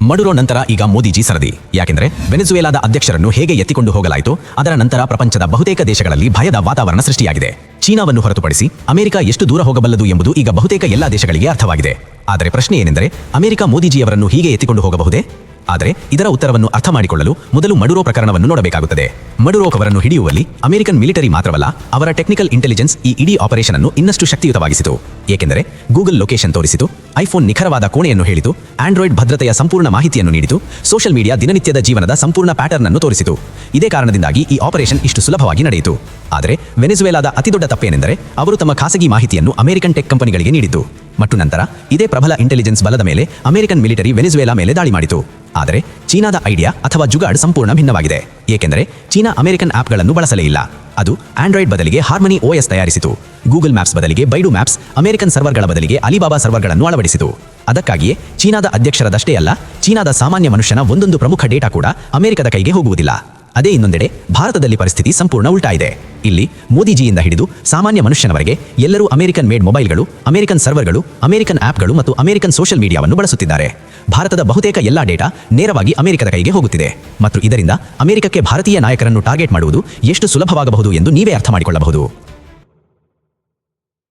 Maduro ನಂತರ ಈಗ ಮೋದಿಜಿ ಸರದಿ. ಯಾಕೆಂದ್ರೆ ವೆನೆಜುವೆಲಾದ ಅಧ್ಯಕ್ಷರನ್ನು ಹೇಗೆ ಎತ್ತಿಕೊಂಡು ಹೋಗಲಾಯಿತು, ಅದರ ನಂತರ ಪ್ರಪಂಚದ ಬಹುತೇಕ ದೇಶಗಳಲ್ಲಿ ಭಯದ ವಾತಾವರಣ ಸೃಷ್ಟಿಯಾಗಿದೆ. ಚೀನಾವನ್ನು ಹೊರತುಪಡಿಸಿ ಅಮೆರಿಕ ಎಷ್ಟು ದೂರ ಹೋಗಬಲ್ಲದು ಎಂಬುದು ಈಗ ಬಹುತೇಕ ಎಲ್ಲಾ ದೇಶಗಳಿಗೆ ಅರ್ಥವಾಗಿದೆ. ಆದರೆ ಪ್ರಶ್ನೆ ಏನೆಂದರೆ, ಅಮೆರಿಕ ಮೋದಿಜಿಯವರನ್ನು ಹೀಗೆ ಎತ್ತಿಕೊಂಡು ಹೋಗಬಹುದೇ? ಆದರೆ ಇದರ ಉತ್ತರವನ್ನು ಅರ್ಥ ಮಾಡಿಕೊಳ್ಳಲು ಮೊದಲು ಮಡುರೋ ಪ್ರಕರಣವನ್ನು ನೋಡಬೇಕಾಗುತ್ತದೆ. ಮಡುರೋ ಅವರನ್ನು ಹಿಡಿಯುವಲ್ಲಿ ಅಮೆರಿಕನ್ ಮಿಲಿಟರಿ ಮಾತ್ರವಲ್ಲ, ಅವರ ಟೆಕ್ನಿಕಲ್ ಇಂಟೆಲಿಜೆನ್ಸ್ ಈ ಇಡೀ ಆಪರೇಷನ್ ಅನ್ನು ಇನ್ನಷ್ಟು ಶಕ್ತಿಯುತವಾಗಿಸಿತು. ಏಕೆಂದರೆ ಗೂಗಲ್ ಲೊಕೇಶನ್ ತೋರಿಸಿತು, ಐಫೋನ್ ನಿಖರವಾದ ಕೋಣೆಯನ್ನು ಹೇಳಿತು, ಆಂಡ್ರಾಯ್ಡ್ ಭದ್ರತೆಯ ಸಂಪೂರ್ಣ ಮಾಹಿತಿಯನ್ನು ನೀಡಿತು, ಸೋಷಿಯಲ್ ಮೀಡಿಯಾ ದಿನನಿತ್ಯದ ಜೀವನದ ಸಂಪೂರ್ಣ ಪ್ಯಾಟರ್ನ್ ಅನ್ನು ತೋರಿಸಿತು. ಇದೇ ಕಾರಣದಿಂದಾಗಿ ಈ ಆಪರೇಷನ್ ಇಷ್ಟು ಸುಲಭವಾಗಿ ನಡೆಯಿತು. ಆದರೆ ವೆನೆಜುವೆಲಾದ ಅತಿದೊಡ್ಡ ತಪ್ಪೇನೆಂದರೆ, ಅವರು ತಮ್ಮ ಖಾಸಗಿ ಮಾಹಿತಿಯನ್ನು ಅಮೆರಿಕನ್ ಟೆಕ್ ಕಂಪನಿಗಳಿಗೆ ನೀಡಿದ್ದು ಮತ್ತು ನಂತರ ಇದೇ ಪ್ರಬಲ ಇಂಟೆಲಿಜೆನ್ಸ್ ಬಲದ ಮೇಲೆ ಅಮೆರಿಕನ್ ಮಿಲಿಟರಿ ವೆನೆಜುವೆಲಾ ಮೇಲೆ ದಾಳಿ ಮಾಡಿತು. ಆದರೆ ಚೀನಾದ ಐಡಿಯಾ ಅಥವಾ ಜುಗಾಡ್ ಸಂಪೂರ್ಣ ಭಿನ್ನವಾಗಿದೆ. ಏಕೆಂದರೆ ಚೀನಾ ಅಮೆರಿಕನ್ ಆಪ್ಗಳನ್ನು ಬಳಸಲೇ ಇಲ್ಲ. ಅದು ಆಂಡ್ರಾಯ್ಡ್ ಬದಲಿಗೆ ಹಾರ್ಮನಿ OS ತಯಾರಿಸಿತು. ಗೂಗಲ್ ಮ್ಯಾಪ್ಸ್ ಬದಲಿಗೆ ಬೈಡು ಮ್ಯಾಪ್ಸ್, ಅಮೆರಿಕನ್ ಸರ್ವರ್ಗಳ ಬದಲಿಗೆ ಅಲಿಬಾಬಾ ಸರ್ವರ್ಗಳನ್ನು ಅಳವಡಿಸಿತು. ಅದಕ್ಕಾಗಿಯೇ ಚೀನಾದ ಅಧ್ಯಕ್ಷರದಷ್ಟೇ ಅಲ್ಲ, ಚೀನಾದ ಸಾಮಾನ್ಯ ಮನುಷ್ಯನ ಒಂದೊಂದು ಪ್ರಮುಖ ಡೇಟಾ ಕೂಡ ಅಮೆರಿಕದ ಕೈಗೆ ಹೋಗುವುದಿಲ್ಲ. ಅದೇ ಇನ್ನೊಂದೆಡೆ ಭಾರತದಲ್ಲಿ ಪರಿಸ್ಥಿತಿ ಸಂಪೂರ್ಣ ಉಲ್ಟಾ ಇದೆ. ಇಲ್ಲಿ ಮೋದಿಜಿಯಿಂದ ಹಿಡಿದು ಸಾಮಾನ್ಯ ಮನುಷ್ಯನವರೆಗೆ ಎಲ್ಲರೂ ಅಮೆರಿಕನ್ ಮೇಡ್ ಮೊಬೈಲ್ಗಳು, ಅಮೆರಿಕನ್ ಸರ್ವರ್ಗಳು, ಅಮೆರಿಕನ್ ಆಪ್ಗಳು ಮತ್ತು ಅಮೆರಿಕನ್ ಸೋಷಿಯಲ್ ಮೀಡಿಯಾವನ್ನು ಬಳಸುತ್ತಿದ್ದಾರೆ. ಭಾರತದ ಬಹುತೇಕ ಎಲ್ಲಾ ಡೇಟಾ ನೇರವಾಗಿ ಅಮೆರಿಕದ ಕೈಗೆ ಹೋಗುತ್ತಿದೆ ಮತ್ತು ಇದರಿಂದ ಅಮೆರಿಕಕ್ಕೆ ಭಾರತೀಯ ನಾಯಕರನ್ನು ಟಾರ್ಗೆಟ್ ಮಾಡುವುದು ಎಷ್ಟು ಸುಲಭವಾಗಬಹುದು ಎಂದು ನೀವೇ ಅರ್ಥ ಮಾಡಿಕೊಳ್ಳಬಹುದು.